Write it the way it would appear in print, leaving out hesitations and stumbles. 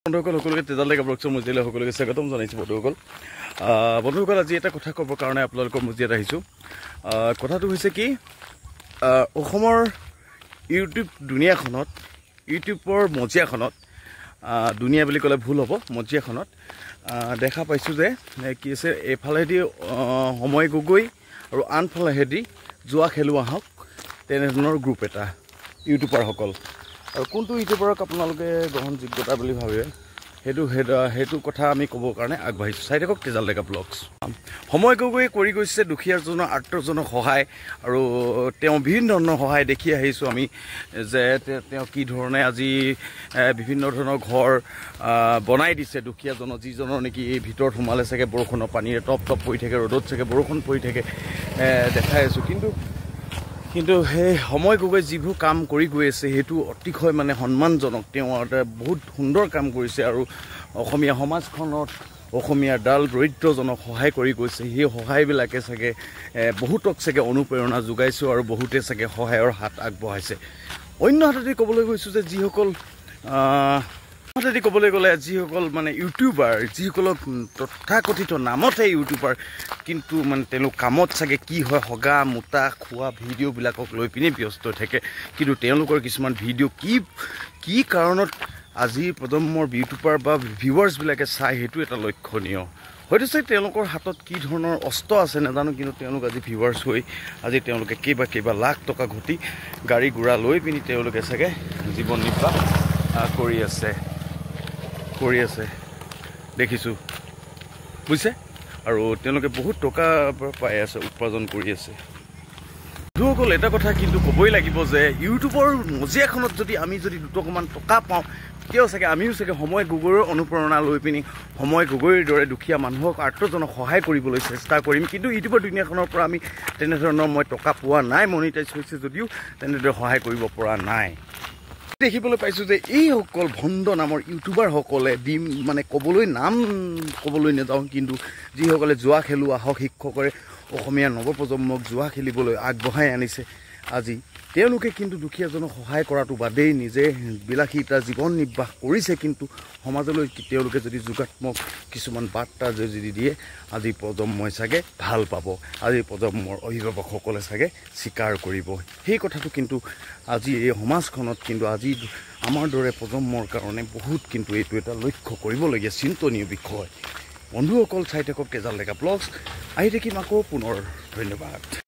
বন্ধুসকল সকলোকে তেজাল ডেকা ব্লগছৰ মজিয়ালৈ সকলোকে স্বাগতম জনাইছোঁ বন্ধুসকল। আজি এটা কথা ক'বৰ কাৰণে আপোনালোকৰ মজিয়াত আহিছোঁ। কথাটো হৈছে কি, অসমৰ ইউটিউব দুনিয়াখনত, ইউটিউবৰ মজিয়াখনত, দুনিয়া বুলি ক'লে ভুল হ'ব, মজিয়াখনত দেখা পাইছোঁ যে কি আছে, এফালেদি সময় গগৈ আৰু আনফালেদি যোৱা খেলুৱা হওক তেনেধৰণৰ গ্ৰুপ এটা ইউটিউবাৰসকল। আৰু কোনটো ইউটিউবাৰক আপোনালোকে গ্ৰহণযোগ্যতা বুলি ভাবে সেইটো কথা আমি ক'বৰ কাৰণে আগবাঢ়িছোঁ। চাই থাকক তেজাল ডেকা ব্লগছ। সময় গগৈয়ে কৰি গৈছে দুখীয়াজনৰ আৰ্তজনক সহায়, আৰু তেওঁ বিভিন্ন ধৰণৰ সহায় দেখি আহিছোঁ আমি যে তেওঁ কি ধৰণে আজি বিভিন্ন ধৰণৰ ঘৰ বনাই দিছে দুখীয়াজনৰ, যিজনৰ নেকি ভিতৰত সোমালে চাগে বৰষুণৰ পানীৰে টপ টপ পৰি থাকে, ৰ'দত চাগে বৰষুণ পৰি থাকে দেখাই আছোঁ। কিন্তু সেই সময় গগৈ যিবোৰ কাম কৰি গৈ আছে সেইটো অতিশয় সন্মানজনক। তেওঁ এটা বহুত সুন্দৰ কাম কৰিছে আৰু অসমীয়া সমাজখনত অসমীয়াৰ ডাল দৰিদ্ৰজনক সহায় কৰি গৈছে। সেই সহায়বিলাকে চাগে বহুতক চাগে অনুপ্ৰেৰণা যোগাইছোঁ আৰু বহুতে চাগে সহায়ৰ হাত আগবঢ়াইছে। অন্য হাতেদি ক'বলৈ গৈছোঁ যে যিসকল যিসকল ইউটিউবাৰ, যিসকলক তথাকথিত নামতে ইউটিউবাৰ, কিন্তু তেওঁলোক কামত চাগে কি হয় হগা মোটা খোৱা ভিডিঅ'বিলাকক লৈ পিনে ব্যস্ত থাকে। কিন্তু তেওঁলোকৰ কিছুমান ভিডিঅ' কি কাৰণত আজিৰ প্ৰজন্মৰ ইউটিউবাৰ বা ভিউৱাৰ্ছবিলাকে চাই সেইটো এটা লক্ষণীয়। হয়তো চাগে তেওঁলোকৰ হাতত কি ধৰণৰ অস্ত্ৰ আছে নাজানো, কিন্তু তেওঁলোক আজি ভিউৱাৰ্ছ হৈ আজি তেওঁলোকে কেইবা লাখ টকা ঘটি গাড়ী ঘোঁৰা লৈ পিনি তেওঁলোকে চাগে জীৱন নিৰ্বাহ কৰি আছে দেখিছোঁ, বুজিছে। আৰু তেওঁলোকে বহুত টকা পাই আছে, উপাৰ্জন কৰি আছে। বন্ধুসকল, এটা কথা কিন্তু ক'বই লাগিব যে ইউটিউবৰ মজিয়াখনত যদি আমি দুটকামান টকা পাওঁ, তেতিয়াও চাগে আমিও চাগে সময় গগৈৰ অনুপ্ৰেৰণা লৈ পিনি সময় গগৈৰ দৰে দুখীয়া মানুহক আৰ্তজনক সহায় কৰিবলৈ চেষ্টা কৰিম। কিন্তু ইউটিউবৰ দুনিয়াখনৰ পৰা আমি তেনেধৰণৰ মই টকা পোৱা নাই, মনিটাইজ হৈছে যদিও তেনেদৰে সহায় কৰিব পৰা নাই। দেখিবলৈ পাইছোঁ যে এইসকল ভণ্ড নামৰ ইউটিউবাৰসকলে নাম ক'বলৈ নাযাওঁ, কিন্তু যিসকলে জুৱা খেলুৱা হওক, শিক্ষকৰে অসমীয়া নৱপ্ৰজন্মক জুৱা খেলিবলৈ আগবঢ়াই আনিছে, আজি তেওঁলোকে কিন্তু দুখীয়াজনক সহায় কৰাটো বাদেই নিজে বিলাসীতা জীৱন নিৰ্বাহ কৰিছে। কিন্তু সমাজলৈ তেওঁলোকে যদি যোগাত্মক কিছুমান বাৰ্তা যদি দিয়ে, আজি প্ৰজন্মই চাগে ভাল পাব, আজি প্ৰজন্মৰ অভিভাৱকসকলে চাগে স্বীকাৰ কৰিব। সেই কথাটো কিন্তু আজি এই সমাজখনত, কিন্তু আজি আমাৰ দৰে প্ৰজন্মৰ কাৰণে বহুত কিন্তু এইটো এটা লক্ষ্য কৰিবলগীয়া চিন্তনীয় বিষয়। বন্ধুসকল, চাই থাকক তেজাল ডেকা ব্লগছ। আহি থাকিম আকৌ পুনৰ। ধন্যবাদ।